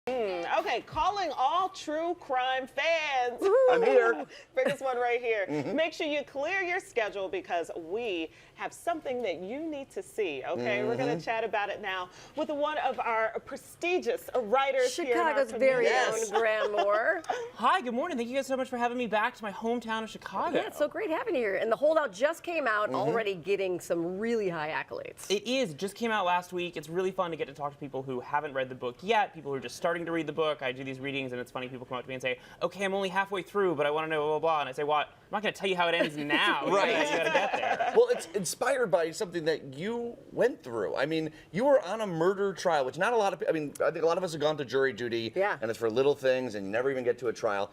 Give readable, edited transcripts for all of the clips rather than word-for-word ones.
Okay, calling all true crime fans. I'm here. Biggest one right here. Make sure you clear your schedule because we have something that you need to see. Okay, we're going to chat about it now with one of our prestigious writers here in our Chicago's community. very own Graham Moore. Hi, good morning. Thank you guys so much for having me back to my hometown of Chicago. Yeah, it's so great having you here. And the Holdout just came out, already getting some really high accolades. It is. It just came out last week. It's really fun to get to talk to people who haven't read the book yet, people who are just starting to read the book. I do these readings, and it's funny. People come up to me and say, okay, I'm only halfway through, but I want to know blah, blah, blah. And I say, well, I'm not going to tell you how it ends now. Right. You got to get there. Well, it's inspired by something that you went through. I mean, you were on a murder trial, which not a lot of, I think a lot of us have gone to jury duty, and it's for little things, and you never even get to a trial.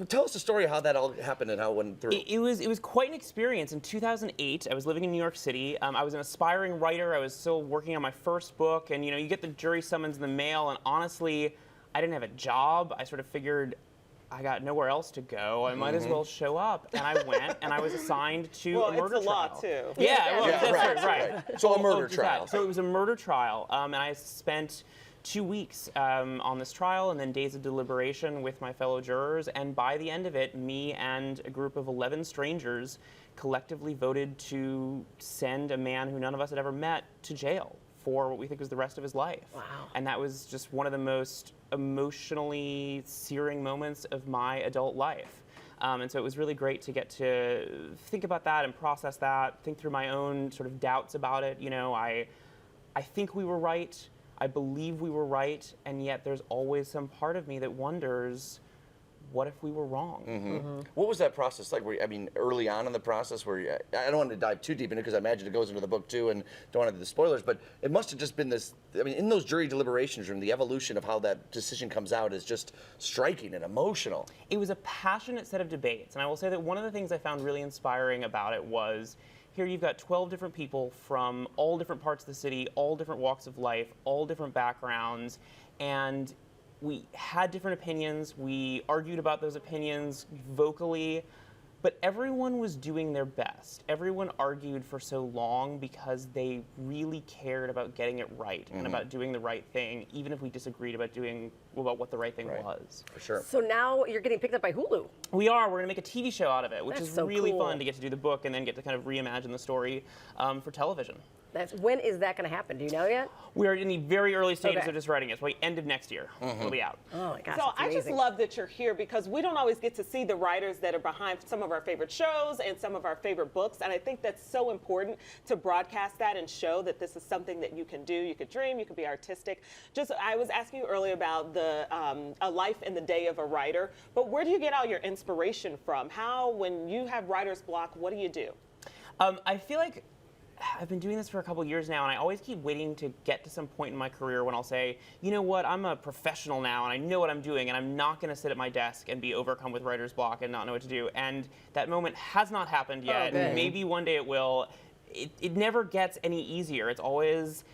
Tell us the story of how that all happened and how it went through. It was quite an experience. In 2008, I was living in New York City. I was an aspiring writer. I was still working on my first book, and you get the jury summons in the mail, and honestly, I didn't have a job. I sort of figured I got nowhere else to go. I might as well show up. And I went, and I was assigned to a murder it's a law, trial. too. Yeah, well, that's right. So a murder trial. So it was a murder trial, and I spent 2 weeks on this trial and then days of deliberation with my fellow jurors. And by the end of it, me and a group of 11 strangers collectively voted to send a man who none of us had ever met to jail for what we think was the rest of his life. Wow. And that was just one of the most emotionally searing moments of my adult life. And so it was really great to get to think about that and process that, think through my own sort of doubts about it. I think we were right. I believe we were right. And yet there's always some part of me that wonders, what if we were wrong? What was that process like? Early on in the process, I don't want to dive too deep into it because I imagine it goes into the book too, and don't want to do the spoilers, but it must have just been this. In those jury deliberations room, the evolution of how that decision comes out is just striking and emotional. It was a passionate set of debates, and I will say that one of the things I found really inspiring about it was here you've got 12 different people from all different parts of the city, all different walks of life, all different backgrounds, and we had different opinions, we argued about those opinions vocally, but everyone was doing their best. Everyone argued for so long because they really cared about getting it right and about doing the right thing, even if we disagreed about what the right thing was. For sure. So now you're getting picked up by Hulu. We are. We're going to make a TV show out of it, which That's is so really cool. fun to get to do the book and then get to kind of reimagine the story for television. When is that going to happen? Do you know yet? We are in the very early stages Okay. of just writing it. So by end of next year, we'll be out. Oh my gosh, So that's I just amazing. love that you're here because we don't always get to see the writers that are behind some of our favorite shows and some of our favorite books. And I think that's so important to broadcast that and show that this is something that you can do. You could dream, you could be artistic. I was asking you earlier about a life in the day of a writer, but where do you get all your inspiration from? When you have writer's block, what do you do? I feel like I've been doing this for a couple years now, and I always keep waiting to get to some point in my career when I'll say, you know what, I'm a professional now, and I know what I'm doing, and I'm not going to sit at my desk and be overcome with writer's block and not know what to do. And that moment has not happened yet. Okay. Maybe one day it will. It never gets any easier. It's always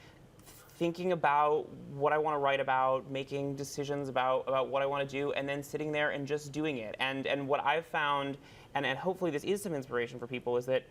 thinking about what I want to write about, making decisions about what I want to do, and then sitting there and just doing it. And what I've found, and hopefully this is some inspiration for people, is that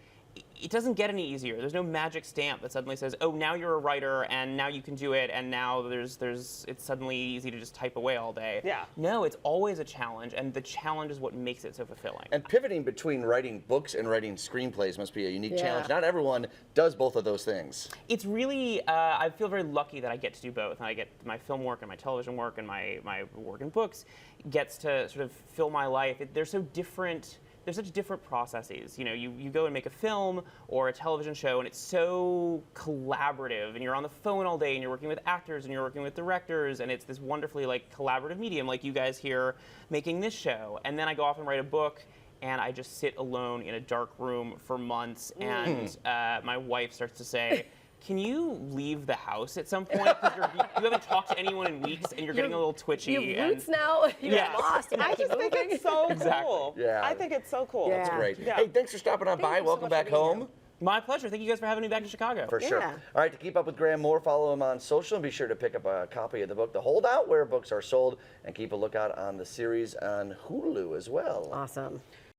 it doesn't get any easier. There's no magic stamp that suddenly says, oh, now you're a writer and now you can do it and now it's suddenly easy to just type away all day. Yeah. No, it's always a challenge, and the challenge is what makes it so fulfilling. And pivoting between writing books and writing screenplays must be a unique Yeah. challenge. Not everyone does both of those things. It's really, I feel very lucky that I get to do both. And I get my film work and my television work and my work in books gets to sort of fill my life. They're so different. There's such different processes. You go and make a film or a television show, and it's so collaborative, and you're on the phone all day, and you're working with actors, and you're working with directors, and it's this wonderfully collaborative medium, like you guys here making this show. And then I go off and write a book, and I just sit alone in a dark room for months, and my wife starts to say, can you leave the house at some point? Because you haven't talked to anyone in weeks, and you're getting a little twitchy. You have roots now. You Yes. get lost. You I gotta just keep think moving. it's so Exactly. cool. Yeah. I think it's so cool. Yeah. That's great. Yeah. Hey, thanks for stopping on by. you so Welcome much back for being home. here. My pleasure. Thank you guys for having me back to Chicago. For sure. Yeah. All right, to keep up with Graham Moore, follow him on social and be sure to pick up a copy of the book, The Holdout, where books are sold, and keep a lookout on the series on Hulu as well. Awesome.